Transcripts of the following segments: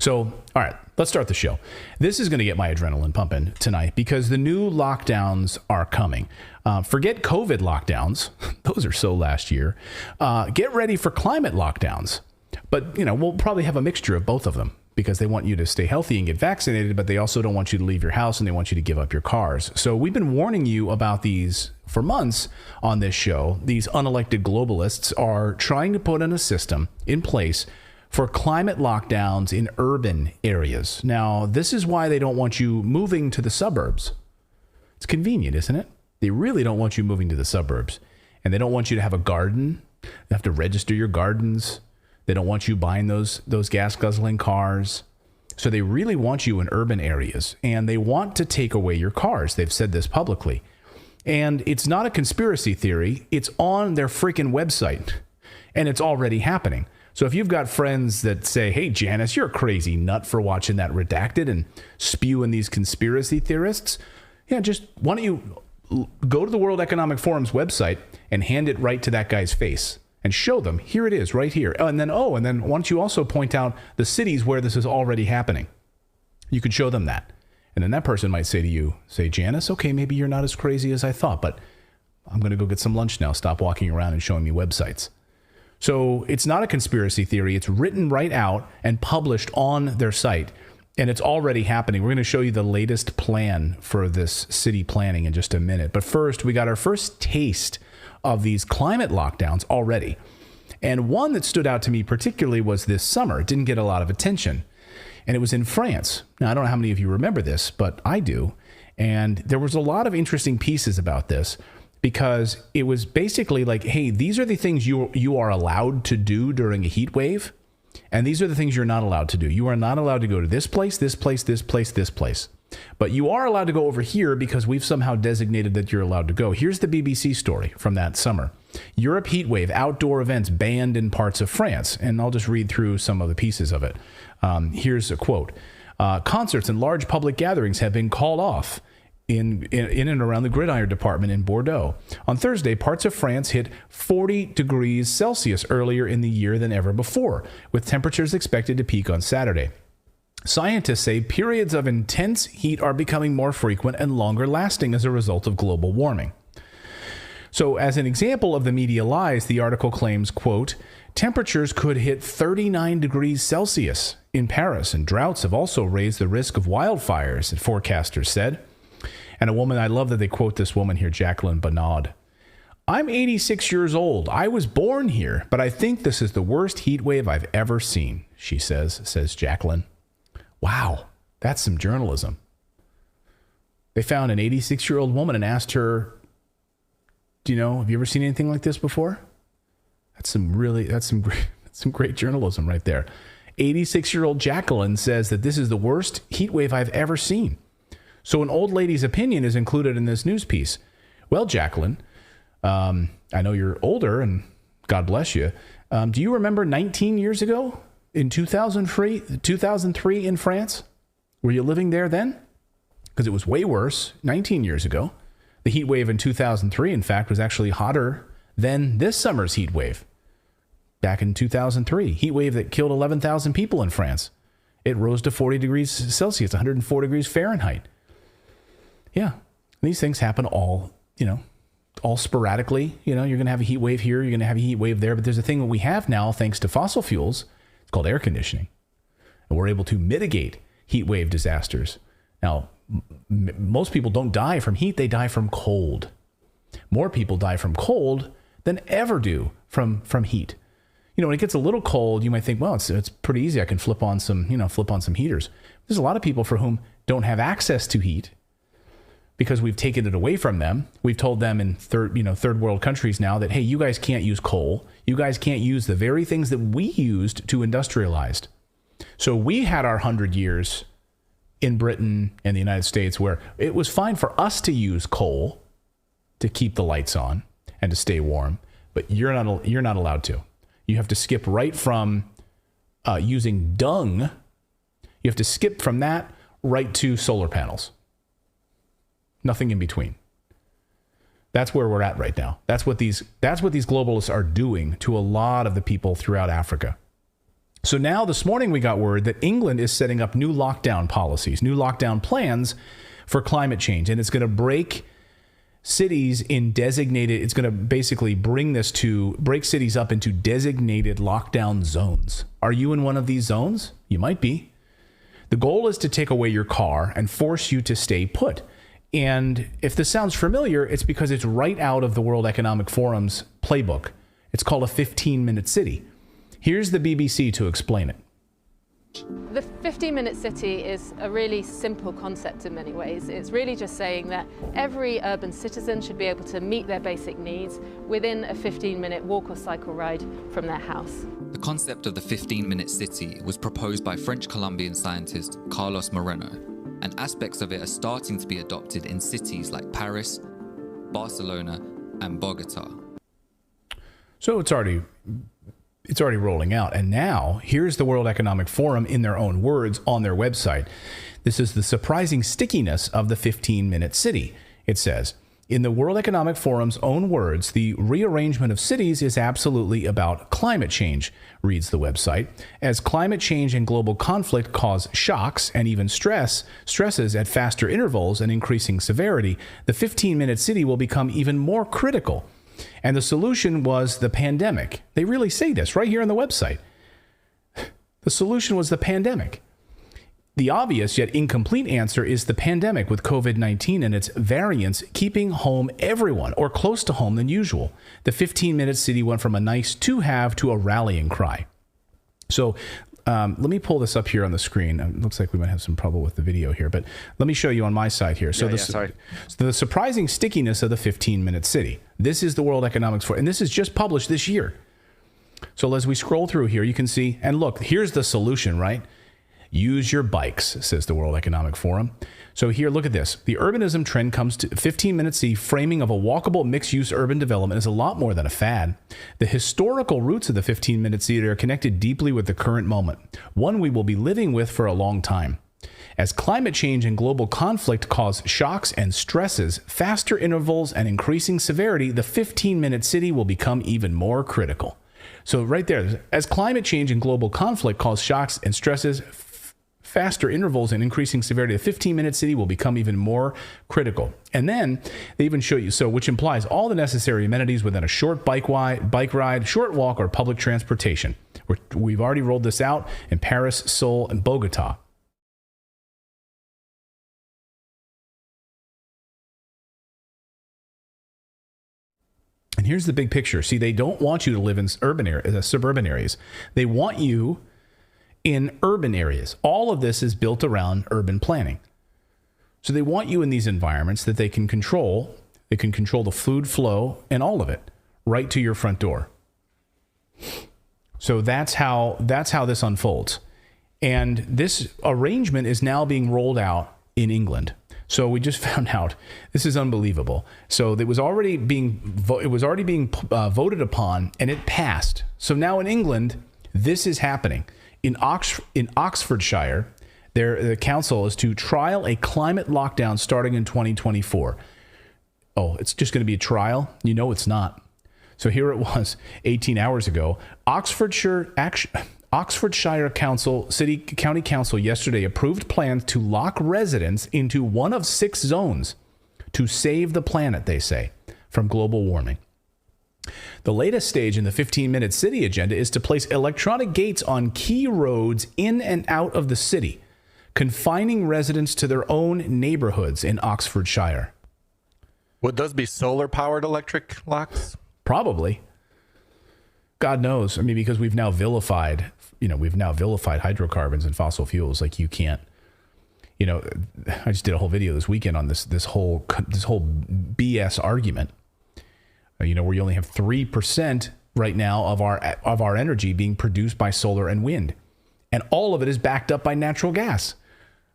So, all right, let's start the show. This is going to get my adrenaline pumping tonight because the new lockdowns are coming. Forget COVID lockdowns. Those are so last year. Get ready for climate lockdowns. But, we'll probably have a mixture of both of them because they want you to stay healthy and get vaccinated, but they also don't want you to leave your house and they want you to give up your cars. So we've been warning you about these for months on this show. These unelected globalists are trying to put in a system in place for climate lockdowns in urban areas. Now, this is why they don't want you moving to the suburbs. It's convenient, isn't it? They really don't want you moving to the suburbs. And they don't want you to have a garden. You have to register your gardens. They don't want you buying those gas-guzzling cars. So they really want you in urban areas. And they want to take away your cars. They've said this publicly. And it's not a conspiracy theory. It's on their freaking website. And it's already happening. So if you've got friends that say, hey, Janice, you're a crazy nut for watching that Redacted and spewing these conspiracy theorists, just why don't you go to the World Economic Forum's website and hand it right to that guy's face and show them, here it is right here. And then why don't you also point out the cities where this is already happening? You could show them that. And then that person might say to you, Janice, okay, maybe you're not as crazy as I thought, but I'm going to go get some lunch now. Stop walking around and showing me websites. So it's not a conspiracy theory. It's written right out and published on their site. And it's already happening. We're going to show you the latest plan for this city planning in just a minute. But first, we got our first taste of these climate lockdowns already. And one that stood out to me particularly was this summer. It didn't get a lot of attention. And it was in France. Now, I don't know how many of you remember this, but I do. And there was a lot of interesting pieces about this. Because it was basically like, hey, these are the things you are allowed to do during a heat wave. And these are the things you're not allowed to do. You are not allowed to go to this place, this place, this place, this place. But you are allowed to go over here because we've somehow designated that you're allowed to go. Here's the BBC story from that summer. Europe heat wave, outdoor events banned in parts of France. And I'll just read through some of the pieces of it. Here's a quote. Concerts and large public gatherings have been called off in and around the Gridiron department in Bordeaux. On Thursday, parts of France hit 40 degrees Celsius earlier in the year than ever before, with temperatures expected to peak on Saturday. Scientists say periods of intense heat are becoming more frequent and longer lasting as a result of global warming. So as an example of the media lies, the article claims, quote, temperatures could hit 39 degrees Celsius in Paris, and droughts have also raised the risk of wildfires, forecasters said. And a woman, I love that they quote this woman here, Jacqueline Banaud. I'm 86 years old. I was born here, but I think this is the worst heat wave I've ever seen, she says Jacqueline. Wow, that's some journalism. They found an 86-year-old woman and asked her, have you ever seen anything like this before? That's some great journalism right there. 86-year-old Jacqueline says that this is the worst heat wave I've ever seen. So an old lady's opinion is included in this news piece. Well, Jacqueline, I know you're older and God bless you. Do you remember 19 years ago in 2003 in France? Were you living there then? Because it was way worse 19 years ago. The heat wave in 2003, in fact, was actually hotter than this summer's heat wave. Back in 2003, heat wave that killed 11,000 people in France. It rose to 40 degrees Celsius, 104 degrees Fahrenheit. Yeah, these things happen all sporadically. You're going to have a heat wave here, you're going to have a heat wave there. But there's a thing that we have now, thanks to fossil fuels. It's called air conditioning. And we're able to mitigate heat wave disasters. Now, most people don't die from heat, they die from cold. More people die from cold than ever do from heat. When it gets a little cold, you might think, well, it's pretty easy. I can flip on some heaters. There's a lot of people for whom don't have access to heat because we've taken it away from them. We've told them in third world countries now that, hey, you guys can't use coal. You guys can't use the very things that we used to industrialize. So we had our 100 years in Britain and the United States where it was fine for us to use coal to keep the lights on and to stay warm, but you're not allowed to. You have to skip right from using dung. You have to skip from that right to solar panels. Nothing in between. That's where we're at right now. That's what these globalists are doing to a lot of the people throughout Africa. So now this morning we got word that England is setting up new lockdown policies, new lockdown plans for climate change. And it's going to break cities in designated, it's going to basically break cities up into designated lockdown zones. Are you in one of these zones? You might be. The goal is to take away your car and force you to stay put. And if this sounds familiar, it's because it's right out of the World Economic Forum's playbook. It's called a 15-minute city. Here's the BBC to explain it. The 15-minute city is a really simple concept in many ways. It's really just saying that every urban citizen should be able to meet their basic needs within a 15-minute walk or cycle ride from their house. The concept of the 15-minute city was proposed by French Colombian scientist Carlos Moreno, and aspects of it are starting to be adopted in cities like Paris, Barcelona, and Bogota. So it's already rolling out. And now here's the World Economic Forum in their own words on their website. This is the surprising stickiness of the 15-minute city. It says, in the World Economic Forum's own words, the rearrangement of cities is absolutely about climate change, reads the website. As climate change and global conflict cause shocks and even stresses at faster intervals and increasing severity, the 15-minute city will become even more critical. And the solution was the pandemic. They really say this right here on the website. The solution was the pandemic. The obvious yet incomplete answer is the pandemic with COVID-19 and its variants keeping home everyone or close to home than usual. The 15-minute city went from a nice to have to a rallying cry. So let me pull this up here on the screen. It looks like we might have some trouble with the video here, but let me show you on my side here. So the surprising stickiness of the 15-minute city. This is the World Economic Forum, and this is just published this year. So as we scroll through here, you can see, and look, here's the solution, right? Use your bikes, says the World Economic Forum. So here, look at this. The urbanism trend comes to 15-minute city framing of a walkable mixed-use urban development is a lot more than a fad. The historical roots of the 15-minute city are connected deeply with the current moment, one we will be living with for a long time. As climate change and global conflict cause shocks and stresses, faster intervals, and increasing severity, the 15-minute city will become even more critical. So right there, as climate change and global conflict cause shocks and stresses, faster intervals and increasing severity, the 15-minute city will become even more critical. And then they even show you, so which implies all the necessary amenities within a short bike ride, short walk, or public transportation. We've already rolled this out in Paris, Seoul, and Bogota. And here's the big picture. See, they don't want you to live in suburban areas. They want you in urban areas. All of this is built around urban planning. So they want you in these environments that they can control. They can control the food flow and all of it right to your front door. So that's how this unfolds. And this arrangement is now being rolled out in England. So we just found out, this is unbelievable. So it was already being voted upon, and it passed. So now in England, this is happening. In Oxfordshire, the council is to trial a climate lockdown starting in 2024. Oh, it's just going to be a trial? You know it's not. So here it was 18 hours ago. Oxfordshire County Council yesterday approved plans to lock residents into one of 6 zones to save the planet, they say, from global warming. The latest stage in the 15-minute city agenda is to place electronic gates on key roads in and out of the city, confining residents to their own neighborhoods in Oxfordshire. Would those be solar-powered electric locks? Probably. God knows. I mean, because we've now vilified hydrocarbons and fossil fuels. Like, you can't. I just did a whole video this weekend on this whole BS argument. Where you only have 3% right now of our energy being produced by solar and wind, and all of it is backed up by natural gas.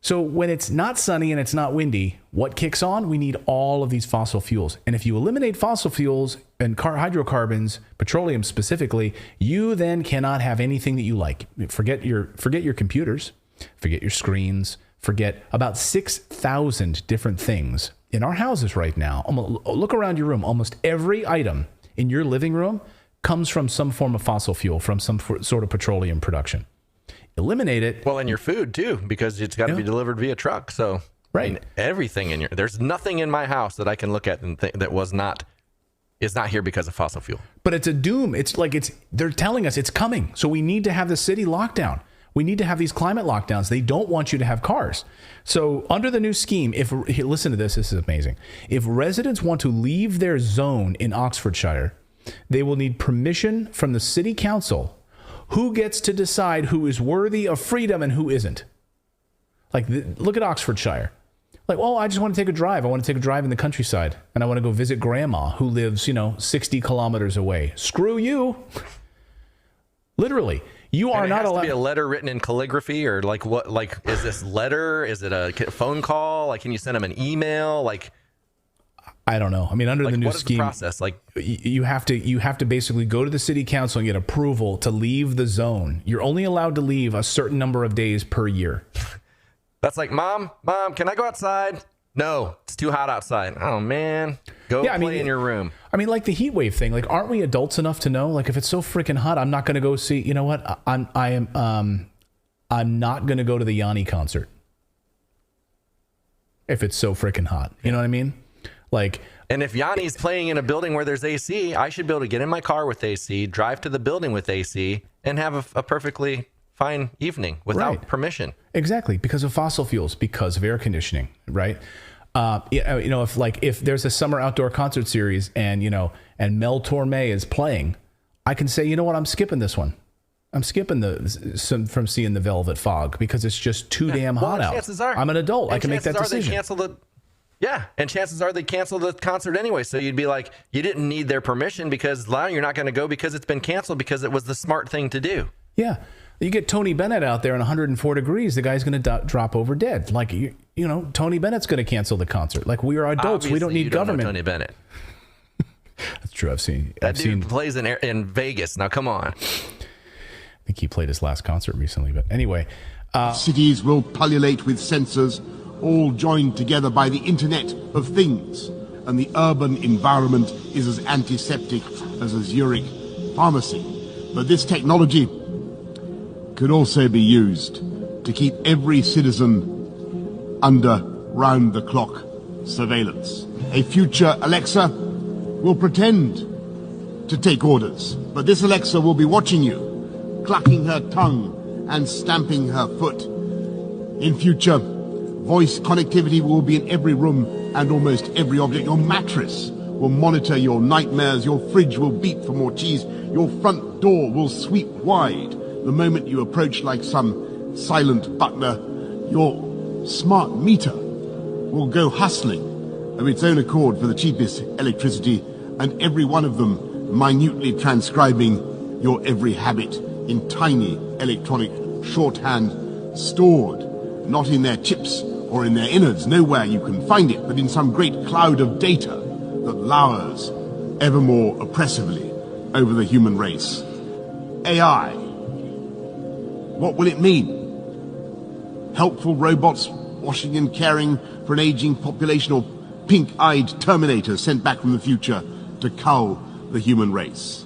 So when it's not sunny and it's not windy, what kicks on? We need all of these fossil fuels. And if you eliminate fossil fuels and hydrocarbons, petroleum specifically, you then cannot have anything that you like. Forget your computers, forget your screens, forget about 6,000 different things. In our houses right now, look around your room. Almost every item in your living room comes from some form of fossil fuel, from some sort of petroleum production. eliminate it. Well, and your food too, because it's got to be delivered via truck. So right, I mean, everything in there's nothing in my house that I can look at and think that is not here because of fossil fuel. But it's a doom. It's like they're telling us it's coming. So we need to have the city lockdown. We need to have these climate lockdowns. They don't want you to have cars. So under the new scheme, listen to this, this is amazing. If residents want to leave their zone in Oxfordshire, they will need permission from the city council, who gets to decide who is worthy of freedom and who isn't. Like, look at Oxfordshire. Like, well, I just want to take a drive. I want to take a drive in the countryside, and I want to go visit grandma who lives, 60 kilometers away. Screw you. Literally. You are not allowed. To be a letter written in calligraphy, or like what? Like, is this letter? Is it a phone call? Like, can you send them an email? Like, I don't know. I mean, under the new scheme, the process? Like, you have to basically go to the city council and get approval to leave the zone. You're only allowed to leave a certain number of days per year. That's like, Mom, can I go outside? No, it's too hot outside. Oh man, play in your room. I mean, like the heat wave thing. Like, aren't we adults enough to know? Like, if it's so freaking hot, I'm not going to go see. You know what? I'm not going to go to the Yanni concert if it's so freaking hot. You know what I mean? Like, and if Yanni's playing in a building where there's AC, I should be able to get in my car with AC, drive to the building with AC, and have a perfectly fine evening without permission. Exactly, because of fossil fuels, because of air conditioning, right? If there's a summer outdoor concert series and Mel Torme is playing, I can say, you know what, I'm skipping this one. I'm skipping from seeing the Velvet Fog because it's just too damn hot out. I'm an adult. I can make that decision. And chances are they cancel the concert anyway. So you'd be like, you didn't need their permission because now you're not going to go because it's been canceled because it was the smart thing to do. Yeah. You get Tony Bennett out there in 104 degrees, the guy's going to drop over dead. Like, Tony Bennett's going to cancel the concert. Like, we are adults. Obviously, we don't need government. Tony Bennett. That's true. I've seen plays in Vegas. Now, come on. I think he played his last concert recently. But anyway. Cities will pullulate with sensors, all joined together by the Internet of Things. And the urban environment is as antiseptic as a Zurich pharmacy. But this technology could also be used to keep every citizen under round-the-clock surveillance. A future Alexa will pretend to take orders, but this Alexa will be watching you, clucking her tongue and stamping her foot. In future, voice connectivity will be in every room and almost every object. Your mattress will monitor your nightmares, your fridge will beep for more cheese, your front door will sweep wide the moment you approach like some silent butler. Your smart meter will go hustling of its own accord for the cheapest electricity, and every one of them minutely transcribing your every habit in tiny electronic shorthand, stored not in their chips or in their innards, nowhere you can find it, but in some great cloud of data that lowers ever more oppressively over the human race. AI. What will it mean? Helpful robots washing and caring for an aging population, or pink-eyed Terminators sent back from the future to cull the human race?